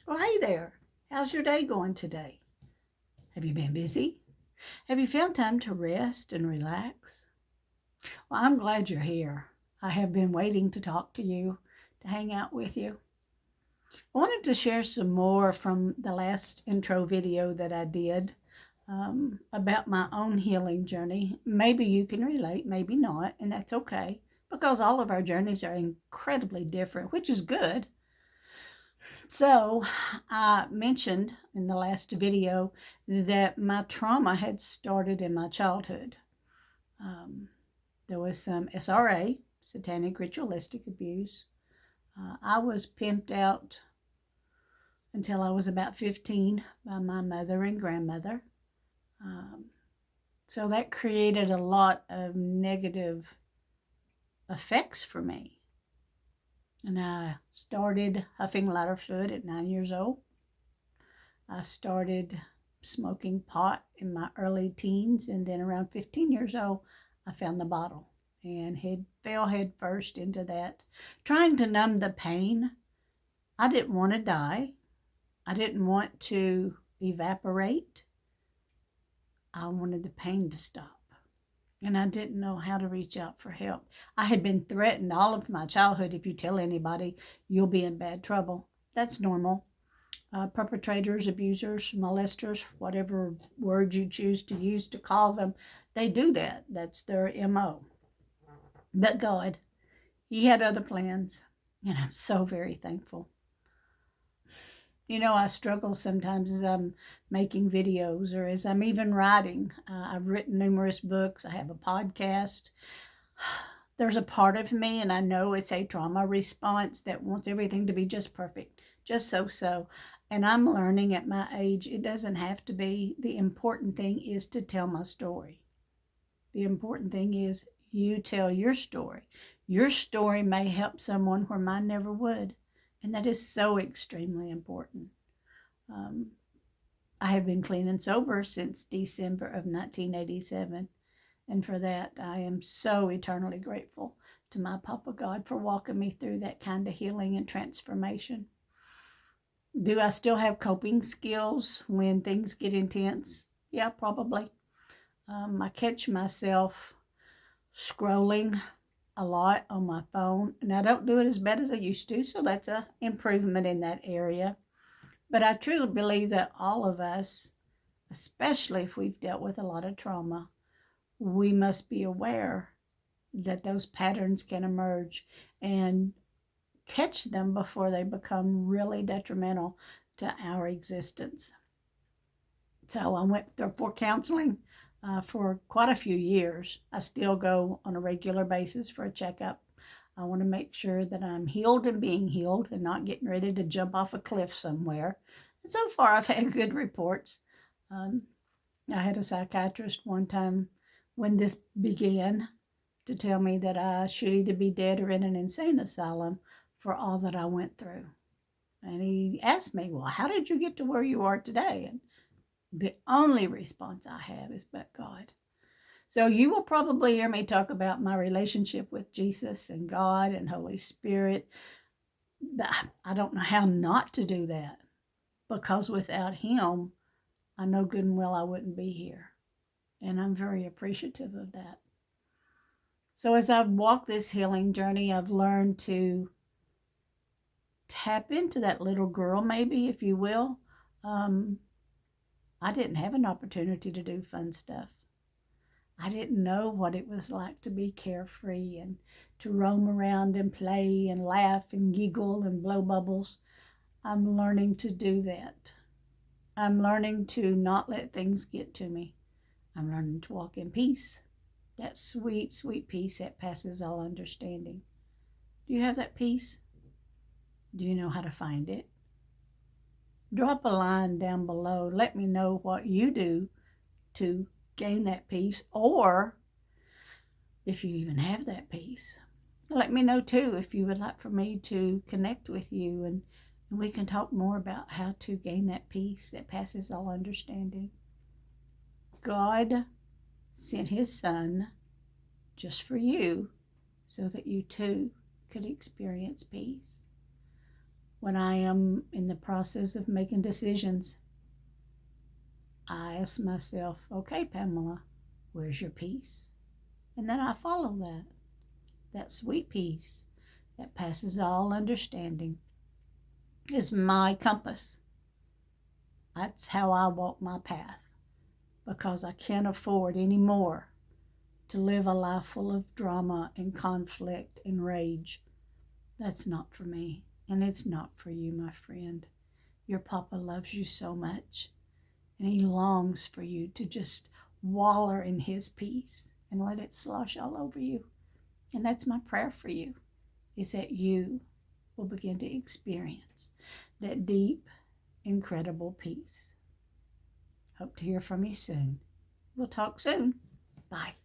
Well, hey there. How's your day going today? Have you been busy? Have you found time to rest and relax? Well, I'm glad you're here. I have been waiting to talk to you, to hang out with you. I wanted to share some more from the last intro video that I did about my own healing journey. Maybe you can relate, maybe not, and that's okay because all of our journeys are incredibly different, which is good. So, I mentioned in the last video that my trauma had started in my childhood. There was some SRA, satanic ritualistic abuse. I was pimped out until I was about 15 by my mother and grandmother. So that created a lot of negative effects for me. And I started huffing Latterfoot at 9 years old. I started smoking pot in my early teens, and then around 15 years old, I found the bottle and fell head first into that, trying to numb the pain. I didn't want to die. I didn't want to evaporate. I wanted the pain to stop. And I didn't know how to reach out for help. I had been threatened all of my childhood. If you tell anybody, you'll be in bad trouble. That's normal. Perpetrators, abusers, molesters, whatever word you choose to use to call them, they do that. That's their MO. But God, He had other plans, and I'm so very thankful. You know, I struggle sometimes as I'm making videos or as I'm even writing. I've written numerous books. I have a podcast. There's a part of me, and I know it's a trauma response that wants everything to be just perfect, just so. And I'm learning at my age, it doesn't have to be. The important thing is to tell my story. The important thing is you tell your story. Your story may help someone where mine never would. And that is so extremely important. I have been clean and sober since December of 1987. And for that, I am so eternally grateful to my Papa God for walking me through that kind of healing and transformation. Do I still have coping skills when things get intense? Yeah, probably. I catch myself scrolling a lot on my phone, and I don't do it as bad as I used to, so that's an improvement in that area. But I truly believe that all of us, especially if we've dealt with a lot of trauma, we must be aware that those patterns can emerge and catch them before they become really detrimental to our existence. So I went for counseling for quite a few years. I still go on a regular basis for a checkup. I want to make sure that I'm healed and being healed and not getting ready to jump off a cliff somewhere. And so far, I've had good reports. I had a psychiatrist one time when this began to tell me that I should either be dead or in an insane asylum for all that I went through. And he asked me, well, how did you get to where you are today? And the only response I have is, but God. So you will probably hear me talk about my relationship with Jesus and God and Holy Spirit. I don't know how not to do that, because without Him, I know good and well I wouldn't be here. And I'm very appreciative of that. So as I've walked this healing journey, I've learned to tap into that little girl, maybe, if you will. I didn't have an opportunity to do fun stuff. I didn't know what it was like to be carefree and to roam around and play and laugh and giggle and blow bubbles. I'm learning to do that. I'm learning to not let things get to me. I'm learning to walk in peace. That sweet, sweet peace that passes all understanding. Do you have that peace? Do you know how to find it? Drop a line down below. Let me know what you do to gain that peace, or if you even have that peace. Let me know too if you would like for me to connect with you, and we can talk more about how to gain that peace that passes all understanding. God sent His Son just for you so that you too could experience peace. when I am in the process of making decisions, I ask myself, okay, Pamela, where's your peace? And then I follow that sweet peace that passes all understanding is my compass. That's how I walk my path, because I can't afford anymore to live a life full of drama and conflict and rage. That's not for me, and it's not for you, my friend. Your papa loves you so much, and he longs for you to just waller in his peace and let it slosh all over you. And that's my prayer for you, is that you will begin to experience that deep, incredible peace. Hope to hear from you soon. We'll talk soon. Bye.